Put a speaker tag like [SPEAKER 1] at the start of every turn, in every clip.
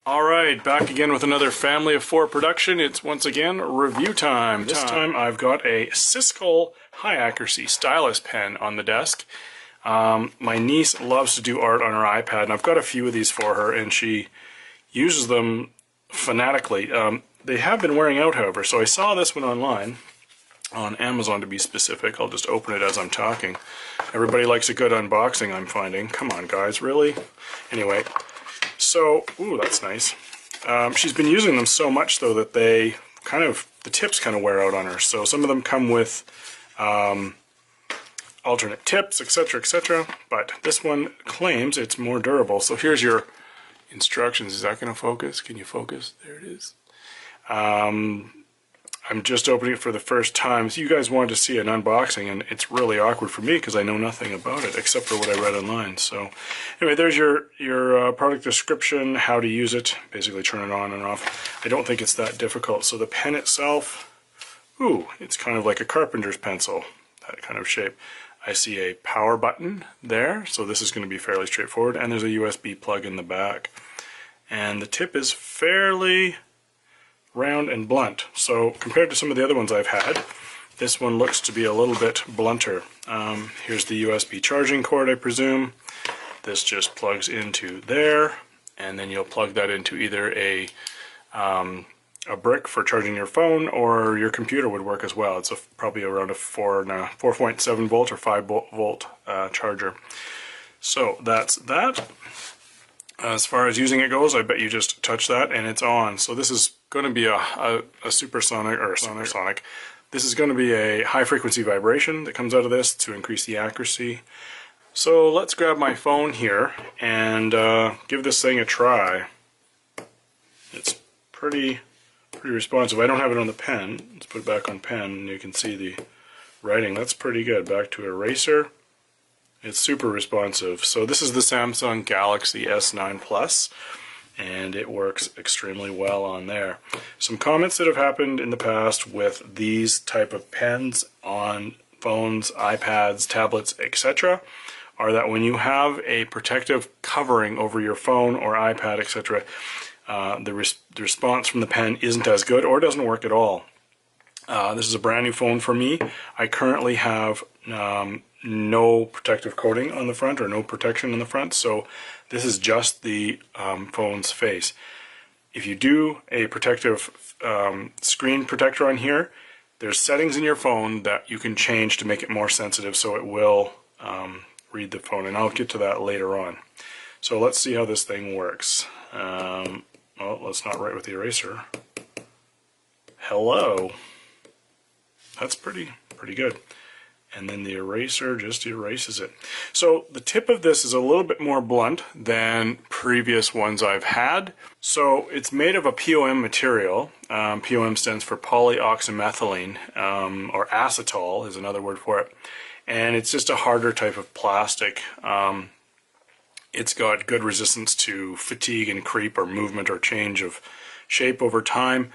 [SPEAKER 1] Alright, back again with another Family of Four production. It's once again review time. This time I've got a Siskel high accuracy stylus pen on the desk. My niece loves to do art on her iPad, and I've got a few of these for her, and she uses them fanatically. They have been wearing out, however, so I saw this one online, on Amazon to be specific. I'll just open it as I'm talking. Everybody likes a good unboxing, I'm finding. Come on, guys, really? Anyway. So, ooh, that's nice. She's been using them so much, though, that the tips kind of wear out on her. So some of them come with alternate tips, etc., etc. But this one claims it's more durable. So here's your instructions. Is that going to focus? Can you focus? There it is. I'm just opening it for the first time. So you guys wanted to see an unboxing, and it's really awkward for me because I know nothing about it except for what I read online. So anyway, there's your product description, how to use it, basically turn it on and off. I don't think it's that difficult. So the pen itself, ooh, it's kind of like a carpenter's pencil, that kind of shape. I see a power button there, so this is going to be fairly straightforward, and there's a USB plug in the back. And the tip is fairly round and blunt. So compared to some of the other ones I've had, this one looks to be a little bit blunter. Here's the USB charging cord, I presume. This just plugs into there, and then you'll plug that into either a brick for charging your phone, or your computer would work as well. It's probably around a 4.7 volt or 5 volt charger. So that's that. As far as using it goes, I bet you just touch that and it's on. So this is going to be a supersonic, or supersonic. This is going to be a high frequency vibration that comes out of this to increase the accuracy. So let's grab my phone here and give this thing a try. It's pretty responsive. I don't have it on the pen. Let's put it back on pen and you can see the writing. That's pretty good. Back to eraser. It's super responsive. So this is the Samsung Galaxy S9 Plus, and it works extremely well on there. Some comments that have happened in the past with these type of pens on phones, iPads, tablets, etc. are that when you have a protective covering over your phone or iPad, etc., the response from the pen isn't as good or doesn't work at all. This is a brand new phone for me. I currently have no protective coating on the front, or no protection on the front, so this is just the phone's face. If you do a protective screen protector on here, there's settings in your phone that you can change to make it more sensitive so it will read the phone, and I'll get to that later on. So let's see how this thing works. Well, let's not write with the eraser. Hello. That's pretty good. And then the eraser just erases it. So the tip of this is a little bit more blunt than previous ones I've had. So it's made of a POM material. POM stands for polyoxymethylene, or acetol is another word for it. And it's just a harder type of plastic. It's got good resistance to fatigue and creep or movement or change of shape over time.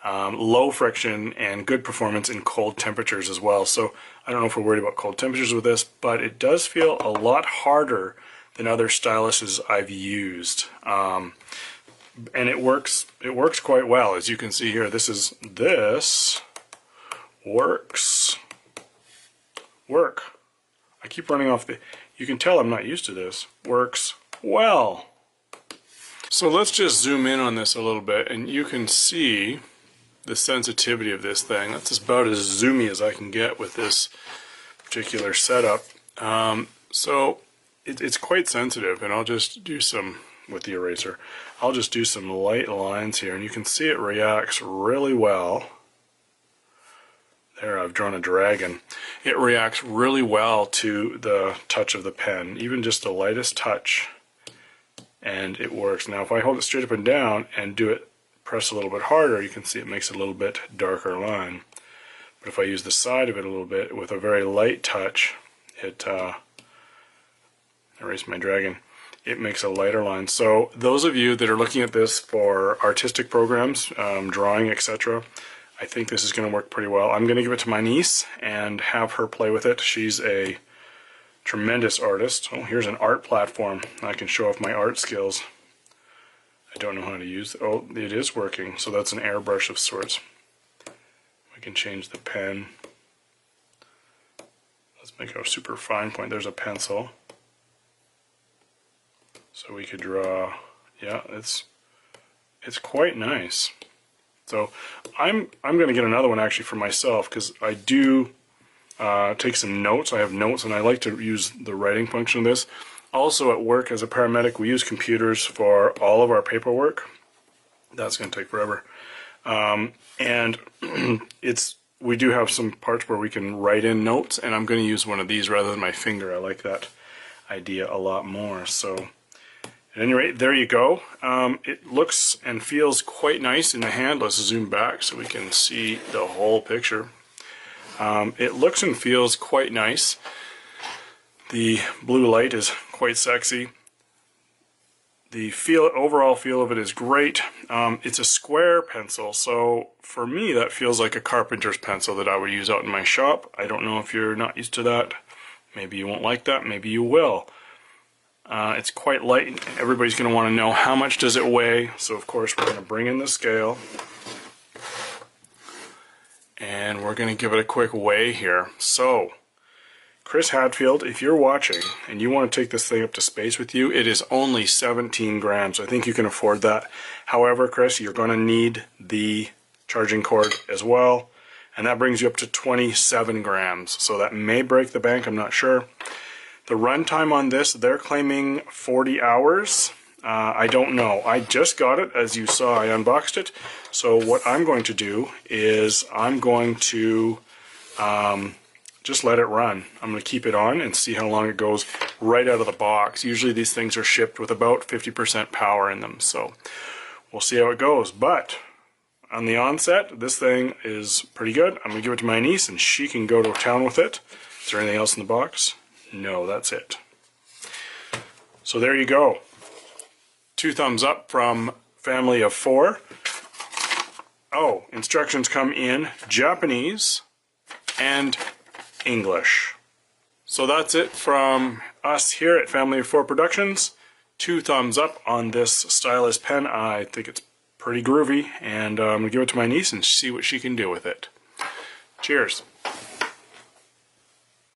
[SPEAKER 1] Low friction and good performance in cold temperatures as well. So I don't know if we're worried about cold temperatures with this, but it does feel a lot harder than other styluses I've used. And it works quite well. As you can see here, this works. I keep running off you can tell I'm not used to this. Works well. So let's just zoom in on this a little bit, and you can see the sensitivity of this thing. That's about as zoomy as I can get with this particular setup. So it's quite sensitive, and I'll just do some, with the eraser, I'll just do some light lines here, and you can see it reacts really well. There, I've drawn a dragon. It reacts really well to the touch of the pen, even just the lightest touch, and it works. Now if I hold it straight up and down and press a little bit harder, you can see it makes a little bit darker line. But if I use the side of it a little bit with a very light touch, erase my dragon, it makes a lighter line. So those of you that are looking at this for artistic programs, drawing, etc., I think this is going to work pretty well. I'm going to give it to my niece and have her play with it. She's a tremendous artist. Oh, here's an art platform. I can show off my art skills. I don't know how to use it. Oh, it is working, so that's an airbrush of sorts. We can change the pen. Let's make a super fine point. There's a pencil. So we could draw, yeah, it's quite nice. So I'm going to get another one actually for myself, because I do take some notes. I have notes, and I like to use the writing function of this. Also at work as a paramedic, we use computers for all of our paperwork. That's going to take forever. And we do have some parts where we can write in notes, and I'm going to use one of these rather than my finger. I like that idea a lot more. So at any rate, there you go. It looks and feels quite nice in the hand. Let's zoom back so we can see the whole picture. It looks and feels quite nice. The blue light is quite sexy. The overall feel of it is great. It's a square pencil, so for me that feels like a carpenter's pencil that I would use out in my shop. I don't know if you're not used to that. Maybe you won't like that, maybe you will. It's quite light. Everybody's going to want to know how much does it weigh, so of course we're going to bring in the scale. And we're going to give it a quick weigh here. So, Chris Hadfield, if you're watching and you want to take this thing up to space with you, it is only 17 grams. I think you can afford that. However, Chris, you're going to need the charging cord as well, and that brings you up to 27 grams. So that may break the bank, I'm not sure. The runtime on this, they're claiming 40 hours. I don't know. I just got it, as you saw. I unboxed it. So what I'm going to do is I'm going to just let it run. I'm going to keep it on and see how long it goes right out of the box. Usually these things are shipped with about 50% power in them, so we'll see how it goes. But on the onset, this thing is pretty good. I'm going to give it to my niece and she can go to town with it. Is there anything else in the box? No, that's it. So there you go. 2 thumbs up from family of 4. Oh, instructions come in Japanese and English. So that's it from us here at Family of 4 Productions. 2 thumbs up on this stylus pen. I think it's pretty groovy, and I'm going to give it to my niece and see what she can do with it. Cheers.